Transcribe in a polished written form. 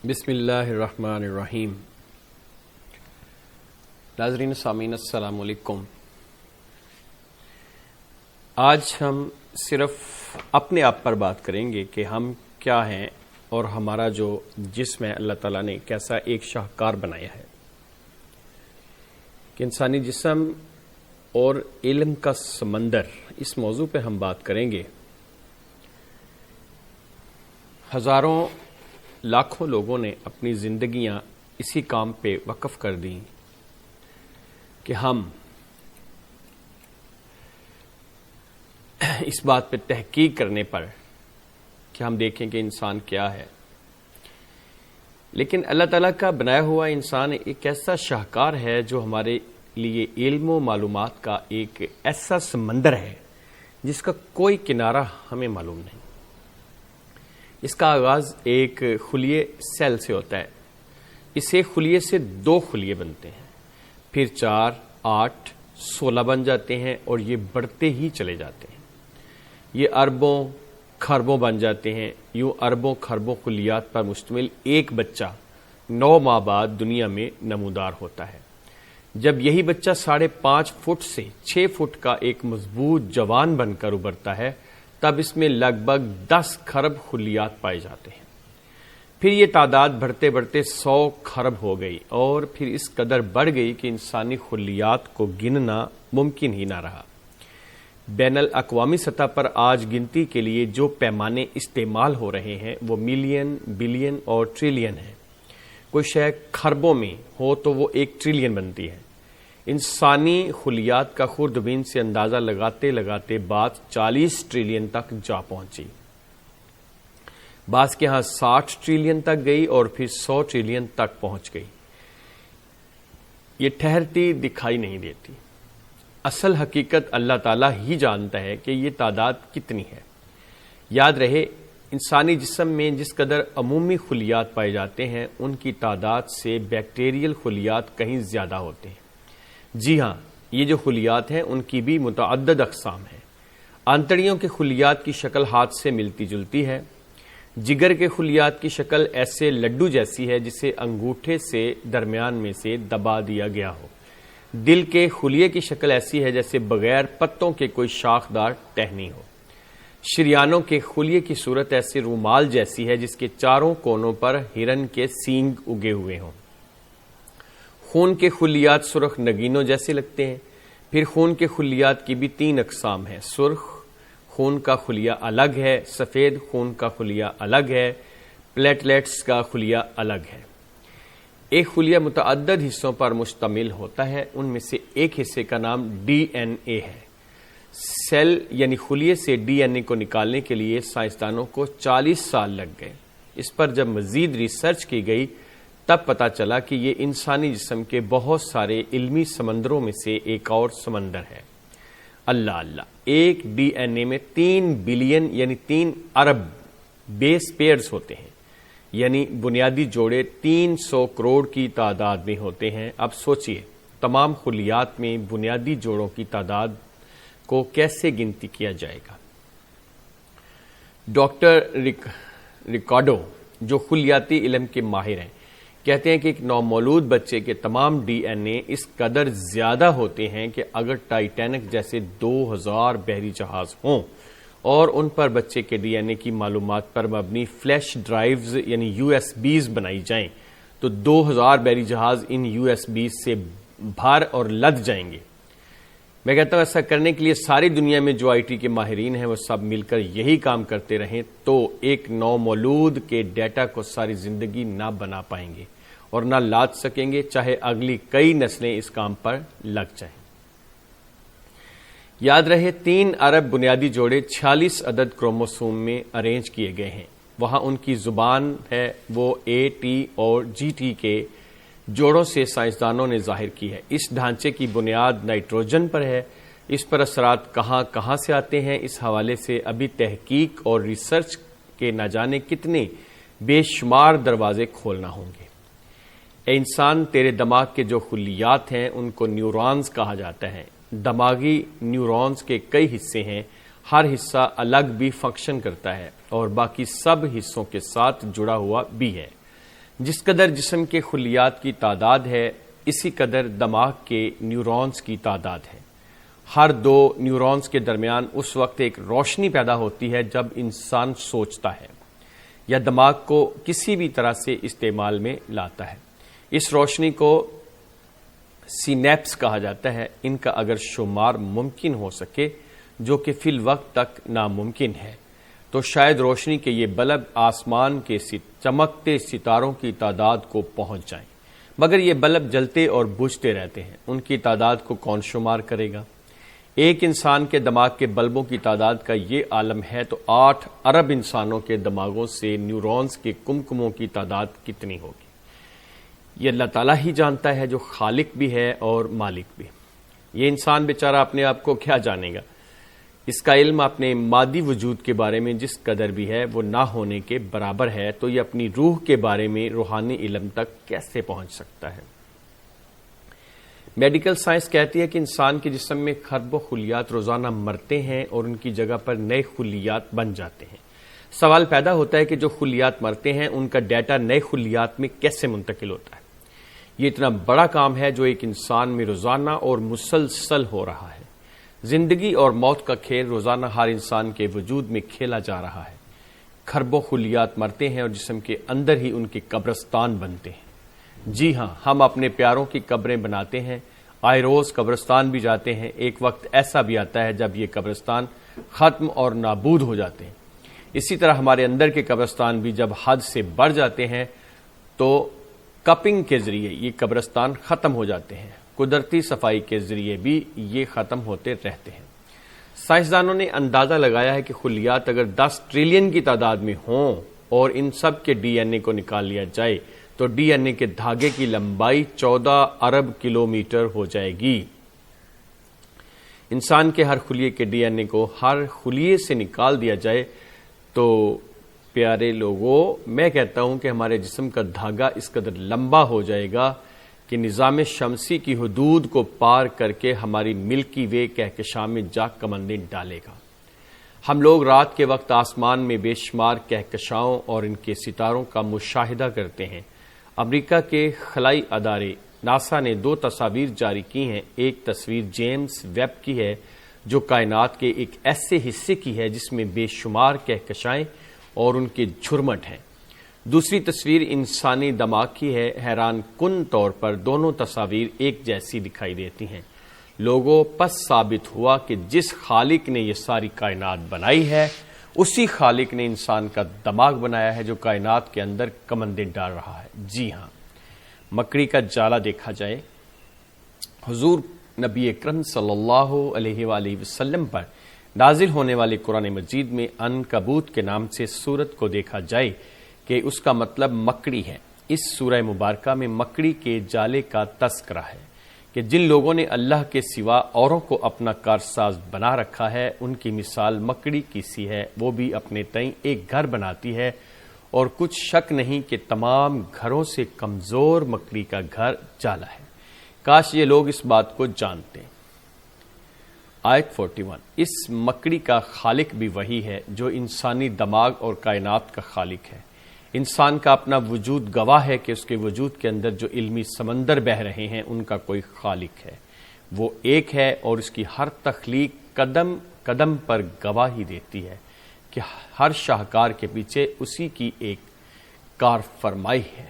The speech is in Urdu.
بسم اللہ الرحمن الرحیم۔ ناظرین سامعین السلام علیکم۔ آج ہم صرف اپنے آپ پر بات کریں گے کہ ہم کیا ہیں اور ہمارا جو جسم ہے اللہ تعالیٰ نے کیسا ایک شاہکار بنایا ہے کہ انسانی جسم اور علم کا سمندر، اس موضوع پہ ہم بات کریں گے۔ ہزاروں لاکھوں لوگوں نے اپنی زندگیاں اسی کام پہ وقف کر دیں کہ ہم اس بات پہ تحقیق کرنے پر کہ ہم دیکھیں کہ انسان کیا ہے۔ لیکن اللہ تعالیٰ کا بنایا ہوا انسان ایک ایسا شاہکار ہے جو ہمارے لیے علم و معلومات کا ایک ایسا سمندر ہے جس کا کوئی کنارہ ہمیں معلوم نہیں۔ اس کا آغاز ایک خلیے سیل سے ہوتا ہے۔ اس ایک خلیے سے 2 خلیے بنتے ہیں، پھر 4، 8، 16 بن جاتے ہیں اور یہ بڑھتے ہی چلے جاتے ہیں۔ یہ اربوں خربوں بن جاتے ہیں۔ یوں اربوں خربوں خلیات پر مشتمل ایک بچہ 9 ماہ بعد دنیا میں نمودار ہوتا ہے۔ جب یہی بچہ 5.5 فٹ سے 6 فٹ کا ایک مضبوط جوان بن کر ابھرتا ہے، تب اس میں لگ بھگ 10 خرب خلیات پائے جاتے ہیں۔ پھر یہ تعداد بڑھتے بڑھتے 100 خرب ہو گئی اور پھر اس قدر بڑھ گئی کہ انسانی خلیات کو گننا ممکن ہی نہ رہا۔ بین الاقوامی سطح پر آج گنتی کے لیے جو پیمانے استعمال ہو رہے ہیں وہ ملین، بلین اور ٹریلین ہیں۔ کوئی شے خربوں میں ہو تو وہ 1 ٹریلین بنتی ہے۔ انسانی خلیات کا خوردبین سے اندازہ لگاتے لگاتے بات 40 ٹریلین تک جا پہنچی۔ بعض کے ہاں 60 ٹریلین تک گئی اور پھر 100 ٹریلین تک پہنچ گئی۔ یہ ٹھہرتی دکھائی نہیں دیتی۔ اصل حقیقت اللہ تعالیٰ ہی جانتا ہے کہ یہ تعداد کتنی ہے۔ یاد رہے، انسانی جسم میں جس قدر عمومی خلیات پائے جاتے ہیں ان کی تعداد سے بیکٹیریل خلیات کہیں زیادہ ہوتے ہیں۔ جی ہاں، یہ جو خلیات ہیں ان کی بھی متعدد اقسام ہیں۔ آنتڑیوں کے خلیات کی شکل ہاتھ سے ملتی جلتی ہے۔ جگر کے خلیات کی شکل ایسے لڈو جیسی ہے جسے انگوٹھے سے درمیان میں سے دبا دیا گیا ہو۔ دل کے خلیے کی شکل ایسی ہے جیسے بغیر پتوں کے کوئی شاخدار ٹہنی ہو۔ شریانوں کے خلیے کی صورت ایسے رومال جیسی ہے جس کے چاروں کونوں پر ہرن کے سینگ اگے ہوئے ہوں۔ خون کے خلیات سرخ نگینوں جیسے لگتے ہیں۔ پھر خون کے خلیات کی بھی 3 اقسام ہیں۔ سرخ خون کا خلیہ الگ ہے، سفید خون کا خلیہ الگ ہے، پلیٹلیٹس کا خلیہ الگ ہے۔ ایک خلیہ متعدد حصوں پر مشتمل ہوتا ہے، ان میں سے ایک حصے کا نام ڈی این اے ہے۔ سیل یعنی خلیے سے ڈی این اے کو نکالنے کے لیے سائنسدانوں کو 40 سال لگ گئے۔ اس پر جب مزید ریسرچ کی گئی تب پتا چلا کہ یہ انسانی جسم کے بہت سارے علمی سمندروں میں سے ایک اور سمندر ہے۔ اللہ، ایک ڈی این اے میں 3 بلین یعنی 3 ارب بیس پیئرز ہوتے ہیں، یعنی بنیادی جوڑے 300 کروڑ کی تعداد میں ہوتے ہیں۔ اب سوچئے تمام خلیات میں بنیادی جوڑوں کی تعداد کو کیسے گنتی کیا جائے گا۔ ڈاکٹر ریکارڈو جو خلیاتی علم کے ماہر ہیں کہتے ہیں کہ ایک نومولود بچے کے تمام ڈی این اے اس قدر زیادہ ہوتے ہیں کہ اگر ٹائٹینک جیسے 2000 بحری جہاز ہوں اور ان پر بچے کے ڈی این اے کی معلومات پر مبنی فلیش ڈرائیوز یعنی USB بنائی جائیں تو 2000 بحری جہاز ان USB سے بھر اور لد جائیں گے۔ میں کہتا ہوں ایسا کرنے کے لیے ساری دنیا میں جو IT کے ماہرین ہیں وہ سب مل کر یہی کام کرتے رہیں تو ایک نومولود کے ڈیٹا کو ساری زندگی نہ بنا پائیں گے اور نہ لاد سکیں گے، چاہے اگلی کئی نسلیں اس کام پر لگ جائیں۔ یاد رہے 3 ارب بنیادی جوڑے 46 عدد کروموسوم میں ارینج کیے گئے ہیں۔ وہاں ان کی زبان ہے وہ AT اور GT کے جوڑوں سے سائنسدانوں نے ظاہر کی ہے۔ اس ڈھانچے کی بنیاد نائٹروجن پر ہے۔ اس پر اثرات کہاں سے آتے ہیں، اس حوالے سے ابھی تحقیق اور ریسرچ کے نہ جانے کتنے بے شمار دروازے کھولنا ہوں گے۔ اے انسان، تیرے دماغ کے جو خلیات ہیں ان کو نیورونز کہا جاتا ہے۔ دماغی نیورونز کے کئی حصے ہیں، ہر حصہ الگ بھی فنکشن کرتا ہے اور باقی سب حصوں کے ساتھ جڑا ہوا بھی ہے۔ جس قدر جسم کے خلیات کی تعداد ہے اسی قدر دماغ کے نیورونز کی تعداد ہے۔ ہر دو نیورونز کے درمیان اس وقت ایک روشنی پیدا ہوتی ہے جب انسان سوچتا ہے یا دماغ کو کسی بھی طرح سے استعمال میں لاتا ہے۔ اس روشنی کو سینیپس کہا جاتا ہے۔ ان کا اگر شمار ممکن ہو سکے جو کہ فی الوقت تک ناممکن ہے تو شاید روشنی کے یہ بلب آسمان کے چمکتے ستاروں کی تعداد کو پہنچ جائیں، مگر یہ بلب جلتے اور بجھتے رہتے ہیں، ان کی تعداد کو کون شمار کرے گا؟ ایک انسان کے دماغ کے بلبوں کی تعداد کا یہ عالم ہے تو 8 ارب انسانوں کے دماغوں سے نیورونز کے کمکموں کی تعداد کتنی ہوگی؟ یہ اللہ تعالیٰ ہی جانتا ہے جو خالق بھی ہے اور مالک بھی۔ یہ انسان بیچارہ اپنے آپ کو کیا جانے گا؟ اس کا علم اپنے مادی وجود کے بارے میں جس قدر بھی ہے وہ نہ ہونے کے برابر ہے، تو یہ اپنی روح کے بارے میں روحانی علم تک کیسے پہنچ سکتا ہے؟ میڈیکل سائنس کہتی ہے کہ انسان کے جسم میں خربوں خلیات روزانہ مرتے ہیں اور ان کی جگہ پر نئے خلیات بن جاتے ہیں۔ سوال پیدا ہوتا ہے کہ جو خلیات مرتے ہیں ان کا ڈیٹا نئے خلیات میں کیسے منتقل ہوتا ہے؟ یہ اتنا بڑا کام ہے جو ایک انسان میں روزانہ اور مسلسل ہو رہا ہے۔ زندگی اور موت کا کھیل روزانہ ہر انسان کے وجود میں کھیلا جا رہا ہے۔ خربوں خلیات مرتے ہیں اور جسم کے اندر ہی ان کے قبرستان بنتے ہیں۔ جی ہاں، ہم اپنے پیاروں کی قبریں بناتے ہیں، آئے روز قبرستان بھی جاتے ہیں۔ ایک وقت ایسا بھی آتا ہے جب یہ قبرستان ختم اور نابود ہو جاتے ہیں۔ اسی طرح ہمارے اندر کے قبرستان بھی جب حد سے بڑھ جاتے ہیں تو کپنگ کے ذریعے یہ قبرستان ختم ہو جاتے ہیں۔ قدرتی صفائی کے ذریعے بھی یہ ختم ہوتے رہتے ہیں۔ سائنسدانوں نے اندازہ لگایا ہے کہ خلیات اگر 10 ٹریلین کی تعداد میں ہوں اور ان سب کے ڈی این اے کو نکال لیا جائے تو ڈی این اے کے دھاگے کی لمبائی 14 ارب کلومیٹر ہو جائے گی۔ انسان کے ہر خلیے کے ڈی این اے کو ہر خلیے سے نکال دیا جائے تو پیارے لوگوں، میں کہتا ہوں کہ ہمارے جسم کا دھاگا اس قدر لمبا ہو جائے گا کہ نظام شمسی کی حدود کو پار کر کے ہماری ملکی وے کہکشاں میں جا کمندیں ڈالے گا۔ ہم لوگ رات کے وقت آسمان میں بے شمار کہکشاؤں اور ان کے ستاروں کا مشاہدہ کرتے ہیں۔ امریکہ کے خلائی ادارے ناسا نے 2 تصاویر جاری کی ہیں۔ ایک تصویر جیمز ویب کی ہے جو کائنات کے ایک ایسے حصے کی ہے جس میں بے شمار کہکشائیں اور ان کے جھرمٹ ہیں۔ دوسری تصویر انسانی دماغ کی ہے۔ حیران کن طور پر دونوں تصاویر ایک جیسی دکھائی دیتی ہیں۔ لوگوں، پس ثابت ہوا کہ جس خالق نے یہ ساری کائنات بنائی ہے اسی خالق نے انسان کا دماغ بنایا ہے جو کائنات کے اندر کمندیں ڈال رہا ہے۔ جی ہاں، مکڑی کا جالا دیکھا جائے، حضور نبی اکرم صلی اللہ علیہ وآلہ وسلم پر نازل ہونے والے قرآن مجید میں عنکبوت کے نام سے سورت کو دیکھا جائے کہ اس کا مطلب مکڑی ہے۔ اس سورہ مبارکہ میں مکڑی کے جالے کا تذکرہ ہے کہ جن لوگوں نے اللہ کے سوا اوروں کو اپنا کارساز بنا رکھا ہے ان کی مثال مکڑی کی سی ہے، وہ بھی اپنے تئیں ایک گھر بناتی ہے اور کچھ شک نہیں کہ تمام گھروں سے کمزور مکڑی کا گھر جالا ہے۔ کاش یہ لوگ اس بات کو جانتے۔ آیت 41، اس مکڑی کا خالق بھی وہی ہے جو انسانی دماغ اور کائنات کا خالق ہے۔ انسان کا اپنا وجود گواہ ہے کہ اس کے وجود کے اندر جو علمی سمندر بہہ رہے ہیں ان کا کوئی خالق ہے، وہ ایک ہے اور اس کی ہر تخلیق قدم قدم پر گواہی دیتی ہے کہ ہر شاہکار کے پیچھے اسی کی ایک کار فرمائی ہے۔